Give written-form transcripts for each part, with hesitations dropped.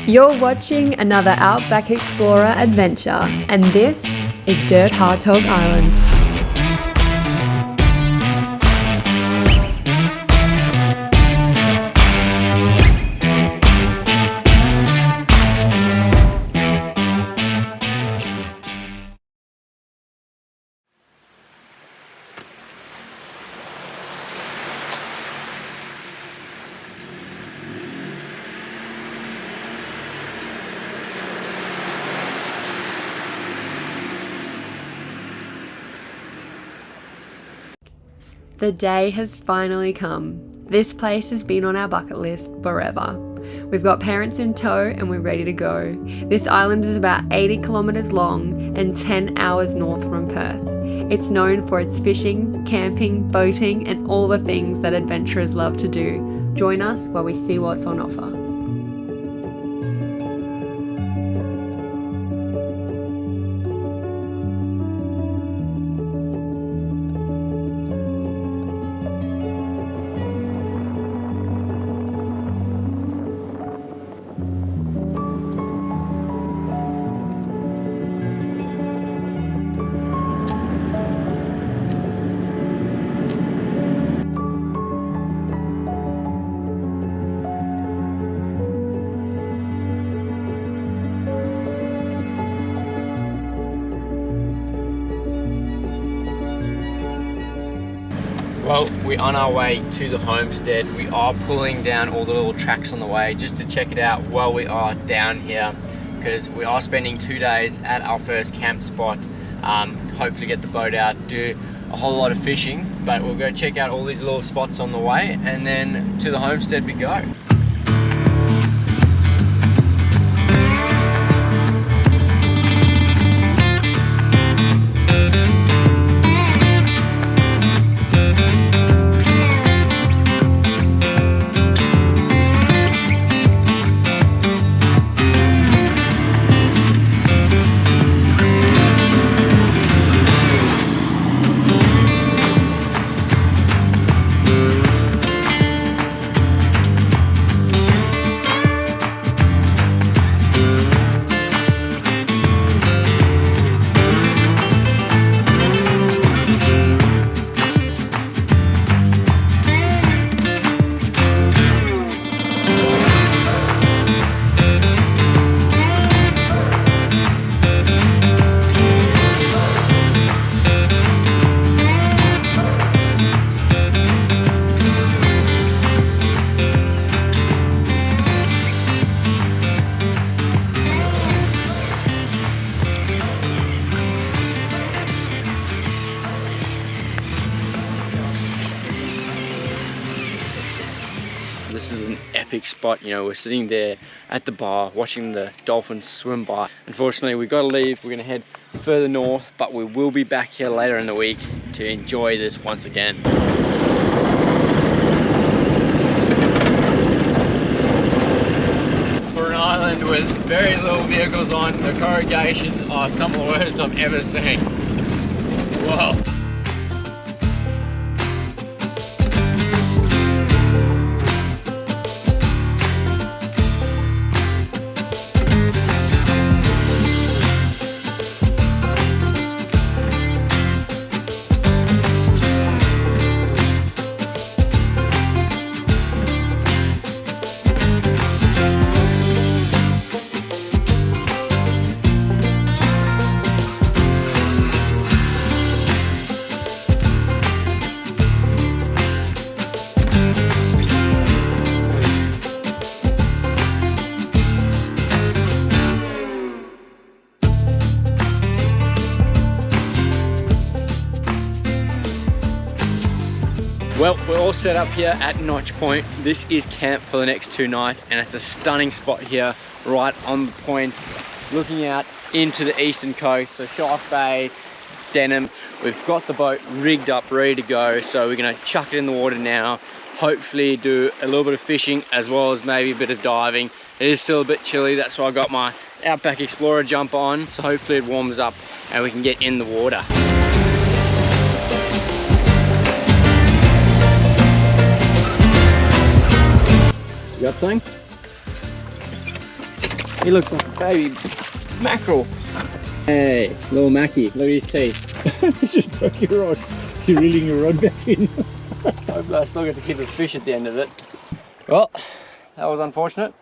You're watching another Outback Explorer adventure, and this is Dirk Hartog Island. The day has finally come. This place has been on our bucket list forever. We've got parents in tow and we're ready to go. This island is about 80 kilometers long and 10 hours north from Perth. It's known for its fishing, camping, boating, and all the things that adventurers love to do. Join us while we see what's on offer. Well, we're on our way to the homestead. We are pulling down all the little tracks on the way just to check it out while we are down here, because we are spending 2 days at our first camp spot. Hopefully get the boat out, do a whole lot of fishing, but we'll go check out all these little spots on the way, and then to the homestead we go. This is an epic spot. You know, we're sitting there at the bar watching the dolphins swim by. Unfortunately, we've got to leave. We're going to head further north, but we will be back here later in the week to enjoy this once again. For an island with very little vehicles on, the corrugations are some of the worst I've ever seen. Wow. Well, we're all set up here at Notch Point. This is camp for the next 2 nights, and it's a stunning spot here right on the point, looking out into the eastern coast, so Shark Bay, Denham. We've got the boat rigged up, ready to go, so we're gonna chuck it in the water now, hopefully do a little bit of fishing as well as maybe a bit of diving. It is still a bit chilly, that's why I got my Outback Explorer jumper on, so hopefully it warms up and we can get in the water. You got something? He looks like a baby mackerel. Hey, little Mackie, look at his teeth. You just broke your rod. You're reeling your rod back in. Hopefully I still get to keep a fish at the end of it. Well, that was unfortunate.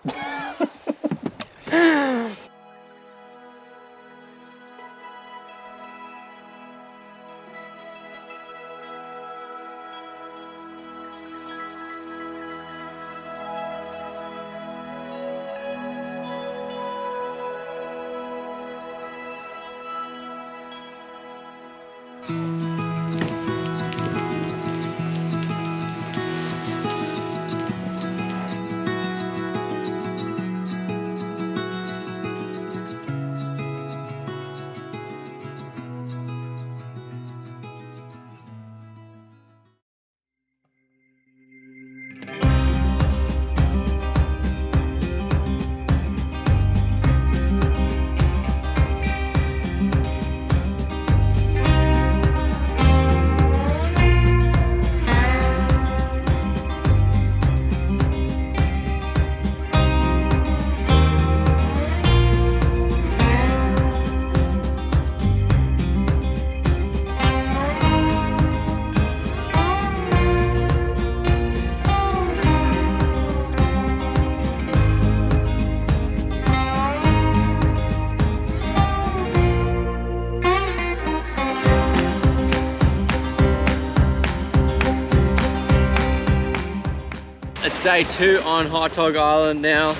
It's day 2 on Hartog Island now,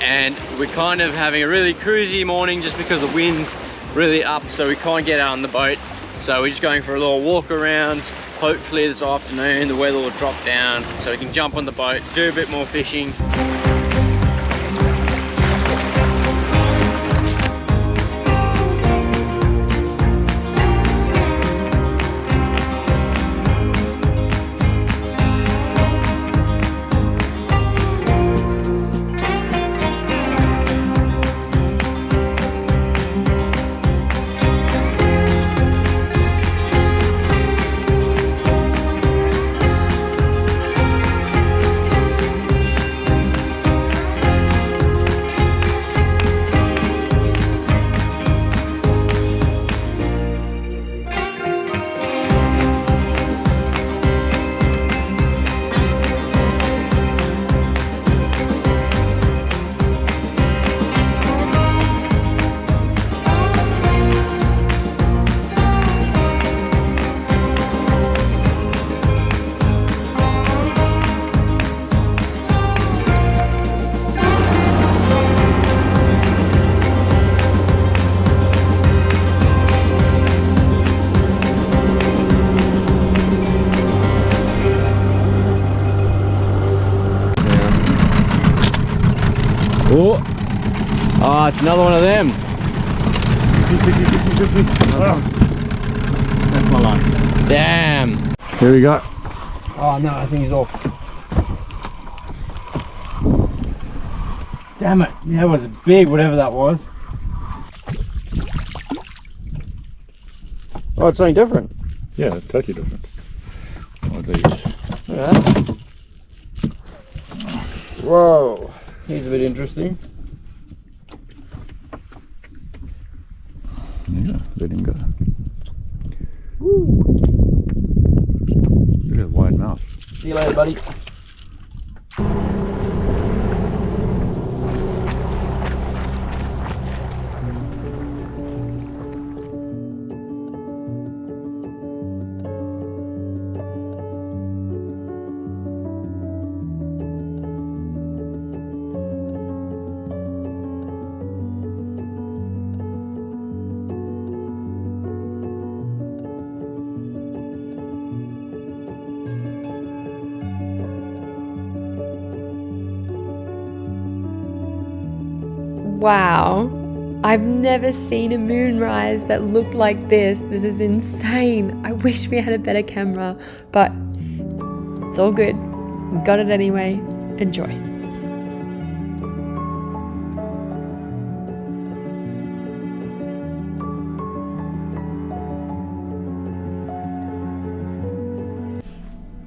and we're kind of having a really cruisy morning just because the wind's really up, so we can't get out on the boat. So we're just going for a little walk around. Hopefully this afternoon the weather will drop down so we can jump on the boat, do a bit more fishing. Oh, it's another one of them. That's my line. Damn. Here we go. Oh no, I think he's off. Damn it, that was big, whatever that was. Oh, it's something different. Yeah, totally different. Oh, there Look at that. Whoa, he's a bit interesting. Yeah, let him go. Woo. Look at that wide mouth. See you later, buddy. Wow, I've never seen a moonrise that looked like this. This is insane. I wish we had a better camera, but it's all good. We got it anyway. Enjoy.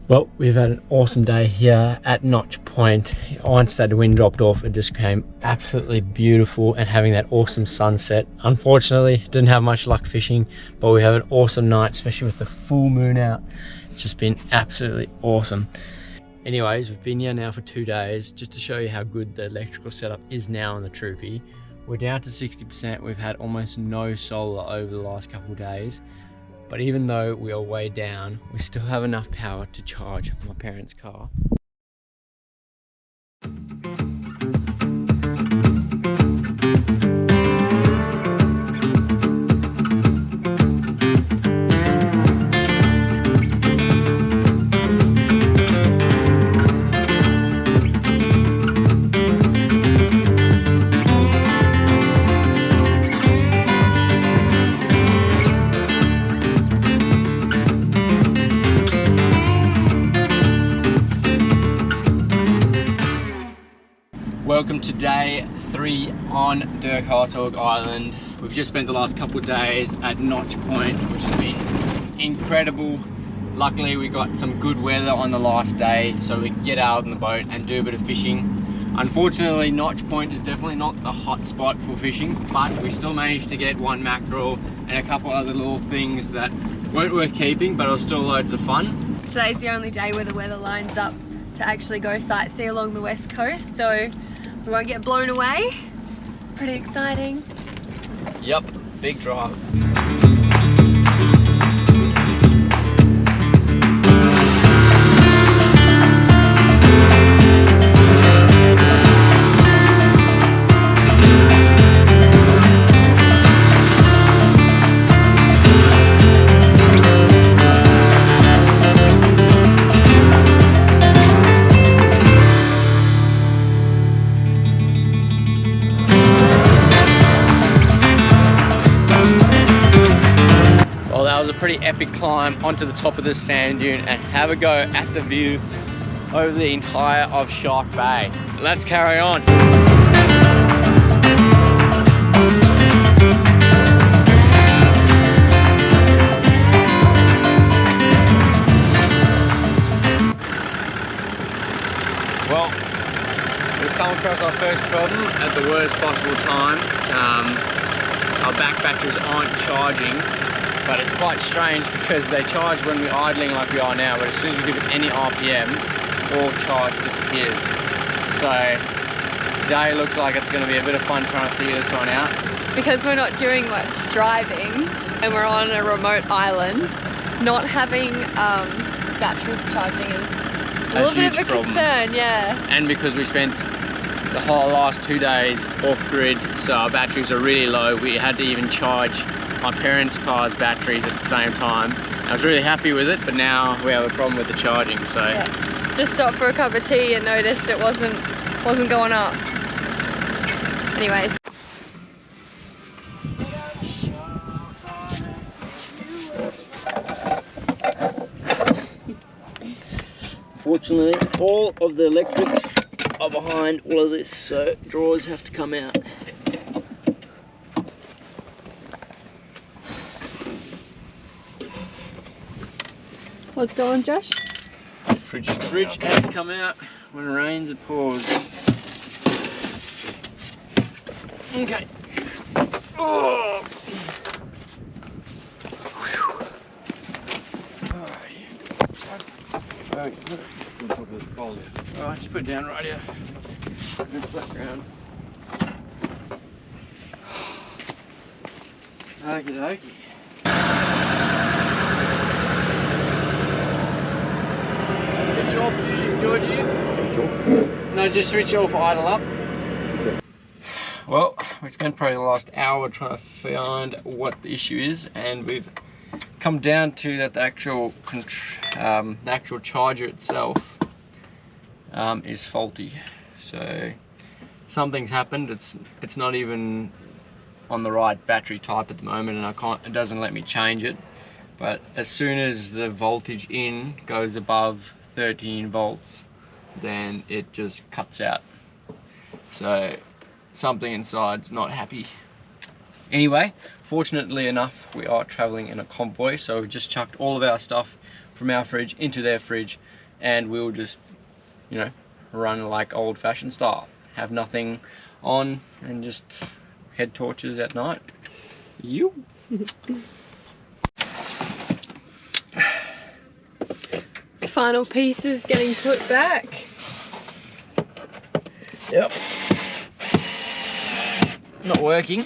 Well, we've had an awesome day here at Notch Point. Once that wind dropped off, it just came absolutely beautiful and having that awesome sunset. Unfortunately, didn't have much luck fishing, but we have an awesome night, especially with the full moon out. It's just been absolutely awesome. Anyways, we've been here now for 2 days, just to show you how good the electrical setup is now on the Troopy. We're down to 60%. We've had almost no solar over the last couple of days. But even though we are way down, we still have enough power to charge my parents' car. Welcome to day 3 on Dirk Hartog Island. We've just spent the last couple of days at Notch Point, which has been incredible. Luckily we got some good weather on the last day, so we can get out on the boat and do a bit of fishing. Unfortunately, Notch Point is definitely not the hot spot for fishing, but we still managed to get 1 mackerel and a couple other little things that weren't worth keeping, but it was still loads of fun. Today's the only day where the weather lines up to actually go sightsee along the west coast, so we won't get blown away. Pretty exciting. Yep, big draw. Pretty epic climb onto the top of this sand dune and have a go at the view over the entire of Shark Bay. Let's carry on. Well, we've come across our first problem at the worst possible time. Our back batteries aren't charging. But it's quite strange because they charge when we're idling like we are now, but as soon as we give it any RPM, all charge disappears. So today looks like it's going to be a bit of fun trying to figure this one out. Because we're not doing much driving and we're on a remote island, not having batteries charging is a little bit of a concern, yeah. And because we spent the whole last 2 days off grid, so our batteries are really low, we had to even charge my parents' car's batteries at the same time. I was really happy with it, but now we have a problem with the charging, so. Yeah. Just stopped for a cup of tea and noticed it wasn't going up. Anyways. Fortunately, all of the electrics are behind all of this, so drawers have to come out. What's going on, Josh? Fridge has to come out. When it rains, it pours. Okay. Oh. Alright, just put it down right here. Good flat ground. Okie dokie. No, just switch off, idle up. Well, we spent probably the last hour trying to find what the issue is, and we've come down to that the actual charger itself is faulty. So something's happened. It's not even on the right battery type at the moment, and it doesn't let me change it. But as soon as the voltage in goes above 13 volts, then it just cuts out. So something inside's not happy. Anyway, fortunately enough, we are traveling in a convoy, so we've just chucked all of our stuff from our fridge into their fridge, and we'll just, you know, run like old-fashioned style. Have nothing on and just head torches at night. You. Final pieces getting put back. Yep. Not working,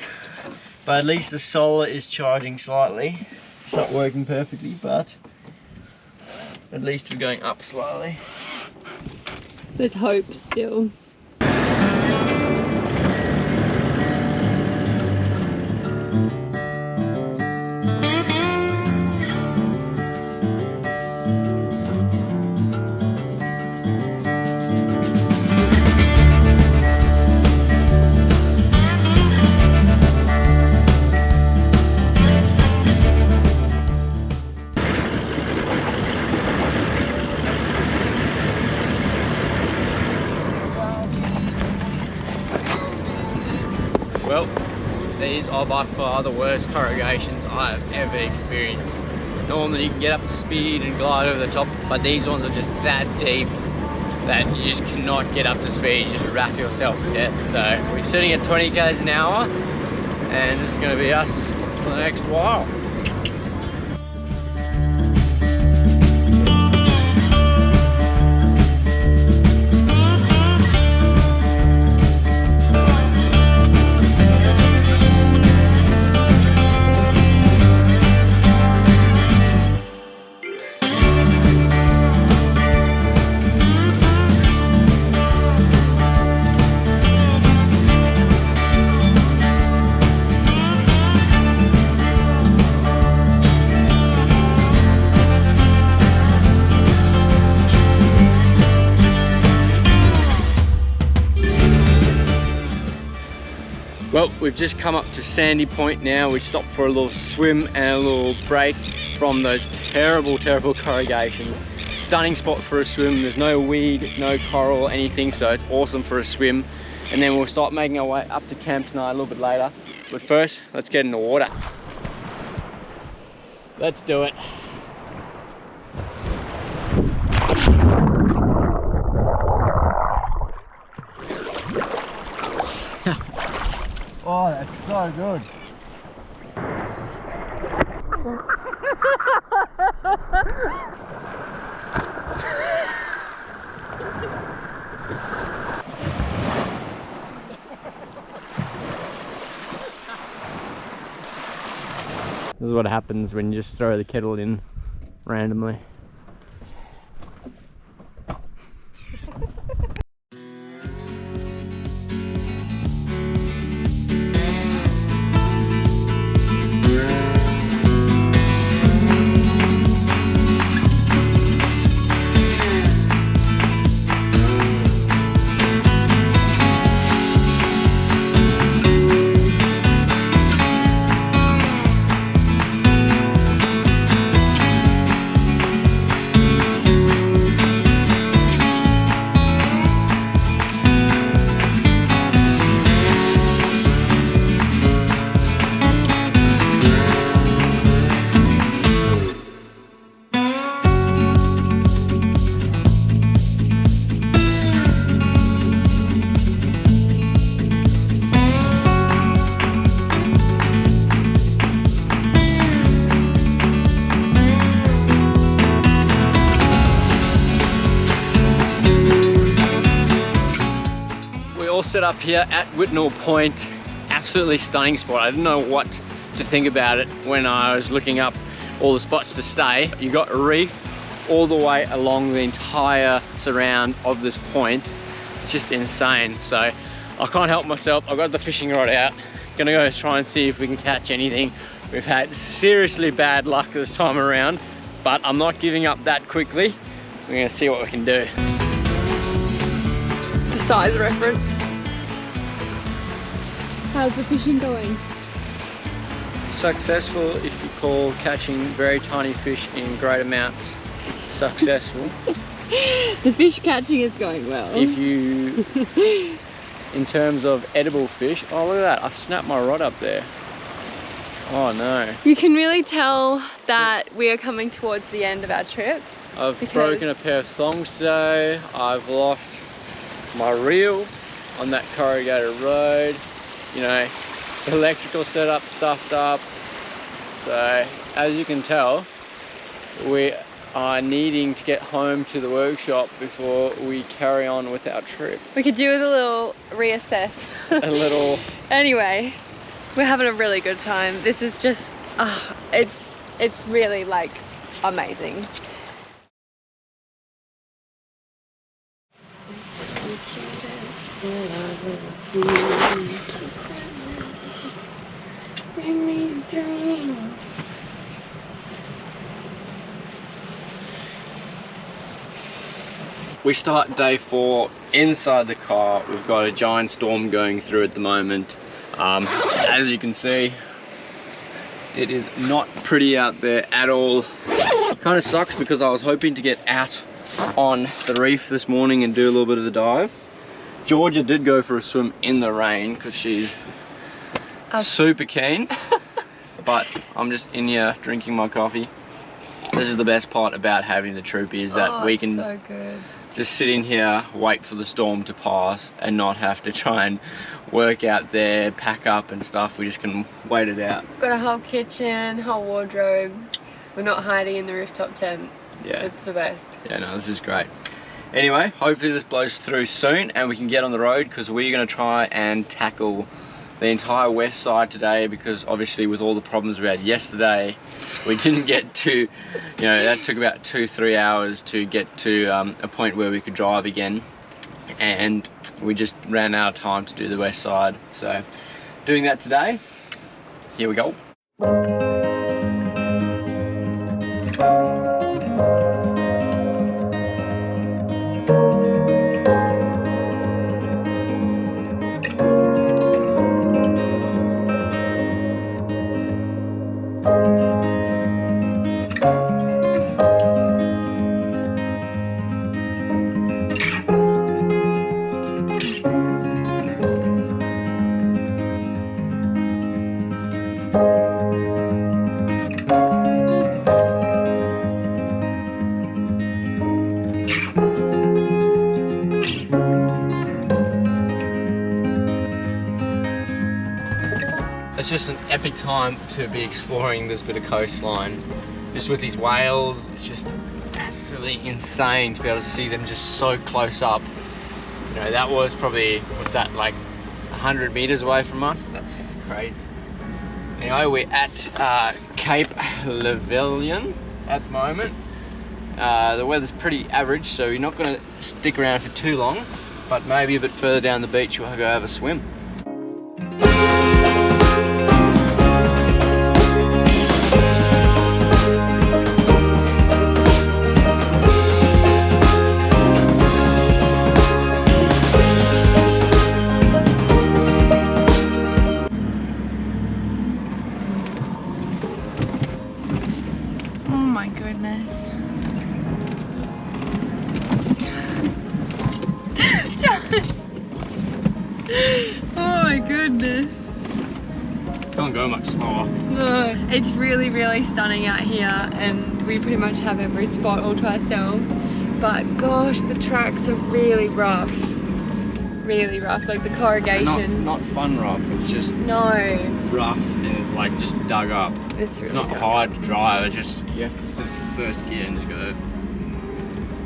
but at least the solar is charging slightly. It's not working perfectly, but at least we're going up slightly. There's hope still. Well, these are by far the worst corrugations I have ever experienced. Normally you can get up to speed and glide over the top, but these ones are just that deep that you just cannot get up to speed. You just wrap yourself to death. So we're sitting at 20 k's an hour, and this is going to be us for the next while. Well, we've just come up to Sandy Point now. We stopped for a little swim and a little break from those terrible corrugations. Stunning spot for a swim. There's no weed, no coral, anything, so it's awesome for a swim. And then we'll start making our way up to camp tonight a little bit later. But first, let's get in the water. Let's do it. Oh, that's so good. This is what happens when you just throw the kettle in randomly. Set up here at Whitnall Point. Absolutely stunning spot. I didn't know what to think about it when I was looking up all the spots to stay. You got a reef all the way along the entire surround of this point. It's just insane. So I can't help myself. I've got the fishing rod out. Gonna go try and see if we can catch anything. We've had seriously bad luck this time around, but I'm not giving up that quickly. We're gonna see what we can do. The size reference. How's the fishing going? Successful if you call catching very tiny fish in great amounts successful. The fish catching is going well. If you, in terms of edible fish, oh look at that, I've snapped my rod up there. Oh no. You can really tell that we are coming towards the end of our trip. I've broken a pair of thongs today. I've lost my reel on that corrugated road. You know, electrical setup stuffed up. So as you can tell, we are needing to get home to the workshop before we carry on with our trip. We could do with a little reassess. A little. Anyway, we're having a really good time. This is just, it's really like amazing. We start day 4 inside the car. We've got a giant storm going through at the moment. As you can see, it is not pretty out there at all. Kind of sucks because I was hoping to get out on the reef this morning and do a little bit of the dive. Georgia did go for a swim in the rain because she's super keen. But I'm just in here drinking my coffee. This is the best part about having the Troopy, is that we can so good. Just sit in here, wait for the storm to pass and not have to try and work out there, pack up and stuff. We just can wait it out. Got a whole kitchen, whole wardrobe. We're not hiding in the rooftop tent. Yeah. It's the best. Yeah, no, this is great. Anyway, hopefully this blows through soon and we can get on the road, because we're going to try and tackle the entire west side today, because obviously with all the problems we had yesterday, we didn't get to, you know, that took about 2-3 hours to get to a point where we could drive again, and we just ran out of time to do the west side. So doing that today. Here we go. It's just an epic time to be exploring this bit of coastline. Just with these whales, it's just absolutely insane to be able to see them just so close up. You know, that was probably, what's that, like 100 meters away from us? That's just crazy. Anyway, we're at Cape Lavilion at the moment. The weather's pretty average, so you're not going to stick around for too long, but maybe a bit further down the beach we'll go have a swim. Can't go much slower. No, it's really, really stunning out here, and we pretty much have every spot all to ourselves. But gosh, the tracks are really rough. Really rough, like the corrugation. Not fun rough, it's just rough and it's like just dug up. It's really not hard to drive, it's just, you have to sit in first gear and just go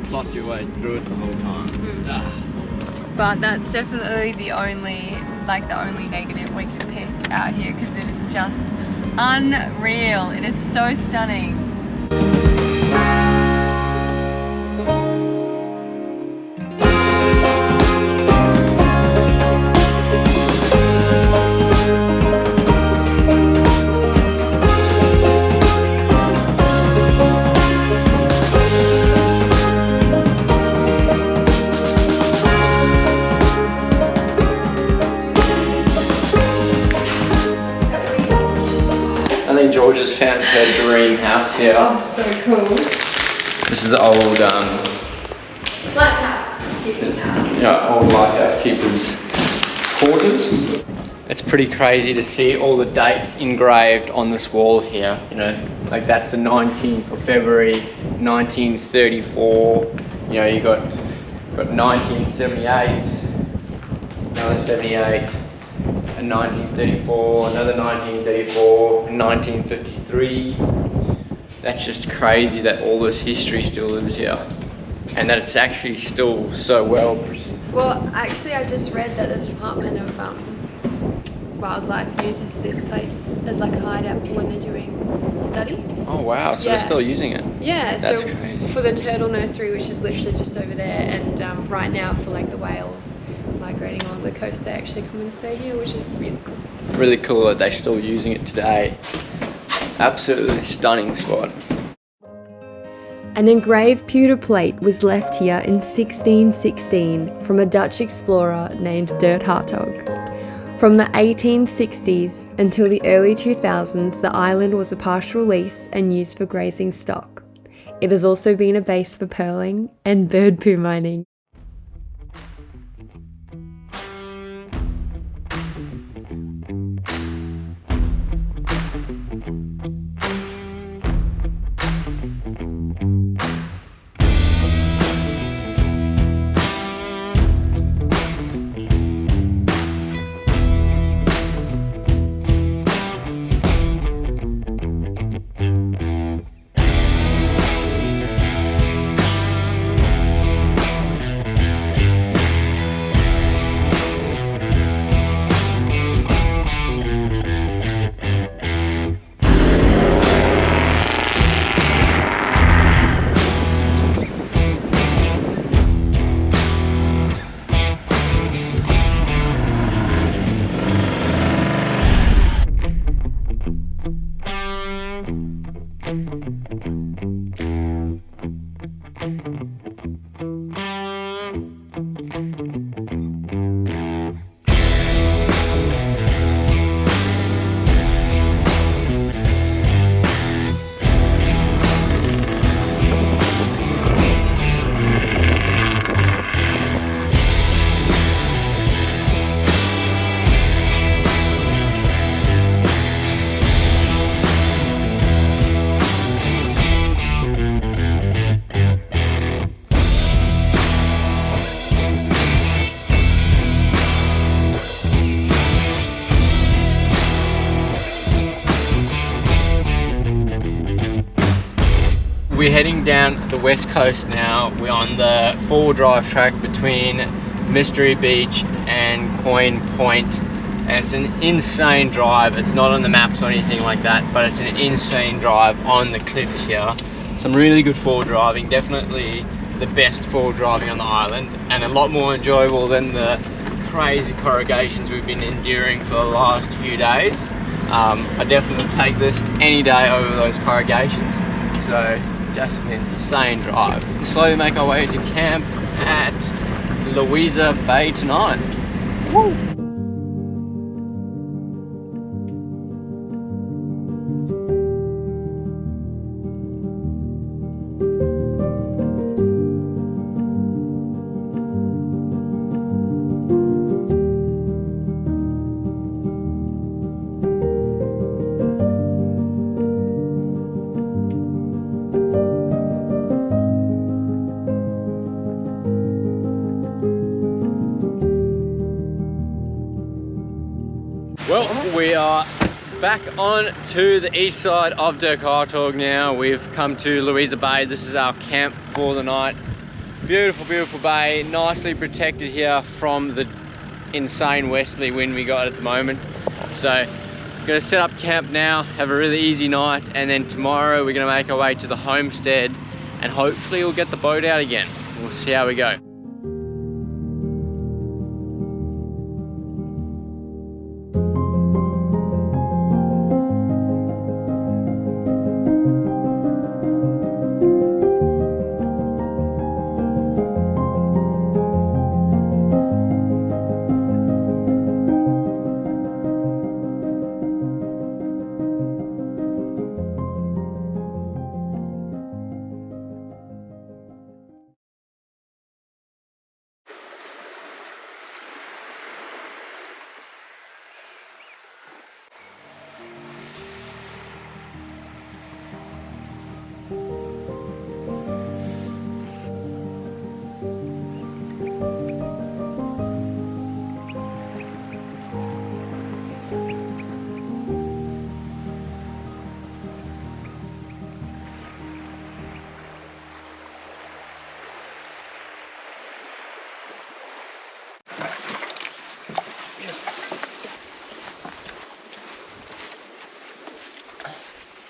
plot your way through it the whole time. But that's definitely the only negative we can pick out here, because it is just unreal. It is so stunning. I think Georgia's found her dream house here. Oh, so cool. This is the old Lighthouse keeper's house. Yeah, old lighthouse keeper's quarters. it's pretty crazy to see all the dates engraved on this wall here. You know, like that's the 19th of February 1934. You know, you got 1978, another 78, and 1934, another 1934, and 1953. That's just crazy that all this history still lives here, and that it's actually still so well. Well, actually, I just read that the Department of Wildlife uses this place as like a hideout for when they're doing studies. Oh wow, so Yeah. they're still using it. Yeah, That's so crazy. for the turtle nursery, which is literally just over there, and right now for like the whales migrating along the coast, they actually come and stay here, which is really cool. Really cool that they're still using it today. Absolutely stunning spot. An engraved pewter plate was left here in 1616 from a Dutch explorer named Dirk Hartog. From the 1860s until the early 2000s, the island was a pastoral lease and used for grazing stock. It has also been a base for pearling and bird poo mining. We're heading down the west coast now. We're on the four-wheel drive track between Mystery Beach and Coin Point, and it's an insane drive. It's not on the maps or anything like that, but it's an insane drive on the cliffs here. Some really good four-wheel driving, definitely the best four-wheel driving on the island, and a lot more enjoyable than the crazy corrugations we've been enduring for the last few days. I definitely take this any day over those corrugations. So just an insane drive. Slowly make our way to camp at Louisa Bay tonight. Woo! Well, we are back on to the east side of Dirk Hartog now. We've come to Louisa Bay. This is our camp for the night. Beautiful, beautiful bay, nicely protected here from the insane westerly wind we got at the moment. So, we're gonna set up camp now, have a really easy night, and then tomorrow we're gonna make our way to the homestead and hopefully we'll get the boat out again. We'll see how we go.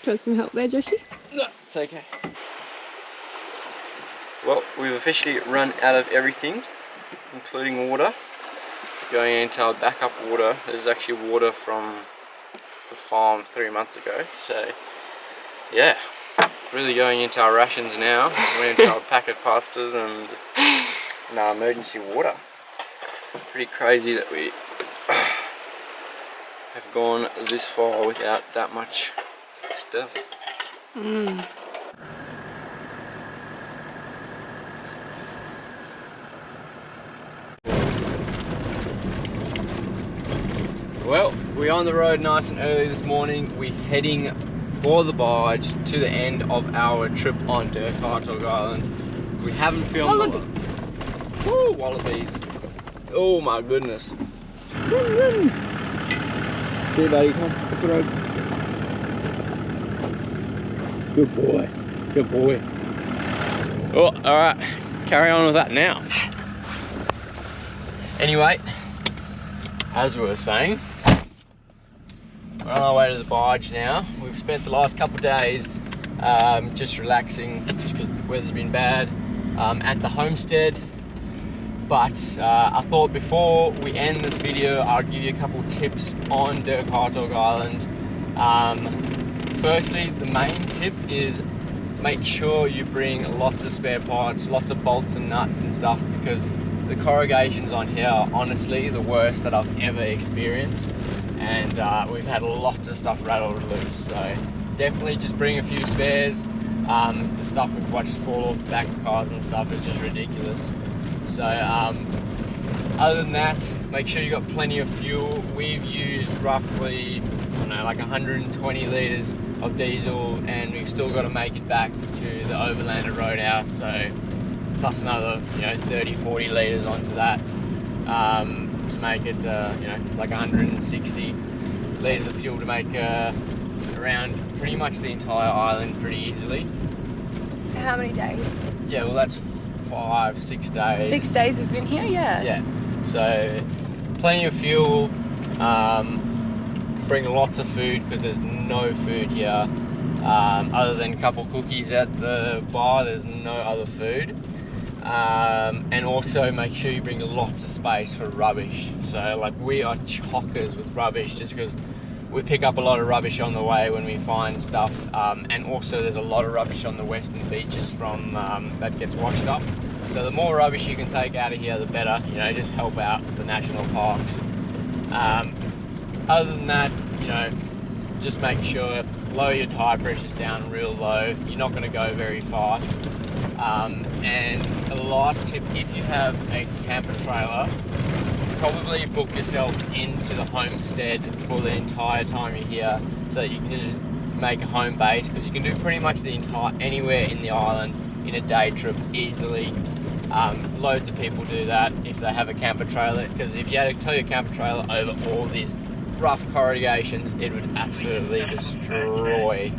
Do you want some help there, Joshy? No, it's okay. Well, we've officially run out of everything, including water. Going into our backup water. This is actually water from the farm 3 months ago. So, yeah, really going into our rations now. Went into our packet pastas and our emergency water. Pretty crazy that we have gone this far without that much stuff. Well, we're on the road nice and early this morning. We're heading for the barge to the end of our trip on Dirk Hartog Island. We haven't filmed a lot. Woo, wallabies. Oh my goodness. See you, buddy, come on, off the road. Good boy, good boy. Oh, alright, carry on with that now. Anyway, as we were saying, we're on our way to the barge now. We've spent the last couple of days just relaxing, just because the weather's been bad, at the homestead. But I thought before we end this video, I'll give you a couple of tips on Dirk Hartog Island. Firstly, the main tip is make sure you bring lots of spare parts, lots of bolts and nuts and stuff, because the corrugations on here are honestly the worst that I've ever experienced, and we've had lots of stuff rattled loose. So definitely just bring a few spares. The stuff we've watched fall off the back of cars and stuff is just ridiculous. So other than that, make sure you got plenty of fuel. We've used roughly, I don't know, like 120 litres of diesel, and we've still got to make it back to the Overlander Roadhouse, so plus another, 30-40 litres onto that, to make it, like 160 litres of fuel to make around pretty much the entire island pretty easily. How many days? Yeah, well that's 5-6 days. 6 days we've been here, yeah. Yeah, so plenty of fuel, bring lots of food because there's no food here. Other than a couple cookies at the bar, there's no other food. And also make sure you bring lots of space for rubbish. So like we are chockers with rubbish just because we pick up a lot of rubbish on the way when we find stuff, and also there's a lot of rubbish on the western beaches from that gets washed up. So the more rubbish you can take out of here, the better. Just help out the national parks. Other than that, just make sure lower your tire pressures down real low. You're not going to go very fast. And the last tip, if you have a camper trailer, probably book yourself into the homestead for the entire time you're here, so that you can just make a home base, because you can do pretty much the anywhere in the island in a day trip easily. Loads of people do that if they have a camper trailer, because if you had to tow your camper trailer over all these rough corrugations, it would absolutely destroy.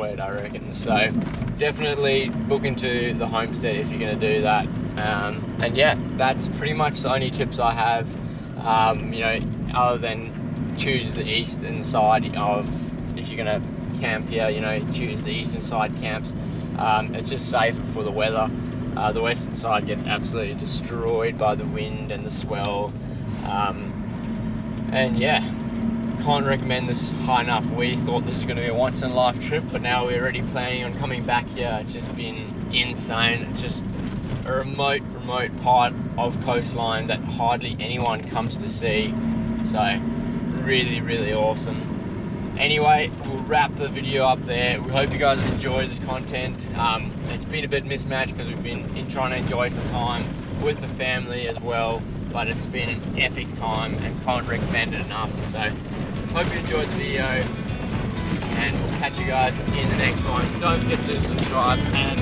It, I reckon. So definitely book into the homestead if you're going to do that. And yeah, that's pretty much the only tips I have. Other than choose the eastern side of, if you're going to camp here, choose the eastern side camps. It's just safer for the weather. The western side gets absolutely destroyed by the wind and the swell. And yeah, can't recommend this high enough. We thought this was going to be a once in a life trip, but now we're already planning on coming back here. It's just been insane. It's just a remote part of coastline that hardly anyone comes to see. So really awesome. Anyway, we'll wrap the video up there. We hope you guys have enjoyed this content. It's been a bit mismatched because we've been trying to enjoy some time with the family as well, but it's been an epic time and can't recommend it enough. So hope you enjoyed the video, and we'll catch you guys in the next one. Don't forget to subscribe and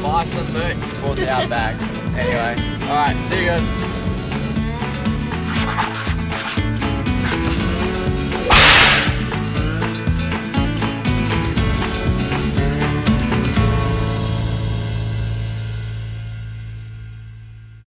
buy some merch, support the Outback. Anyway, alright, see you guys.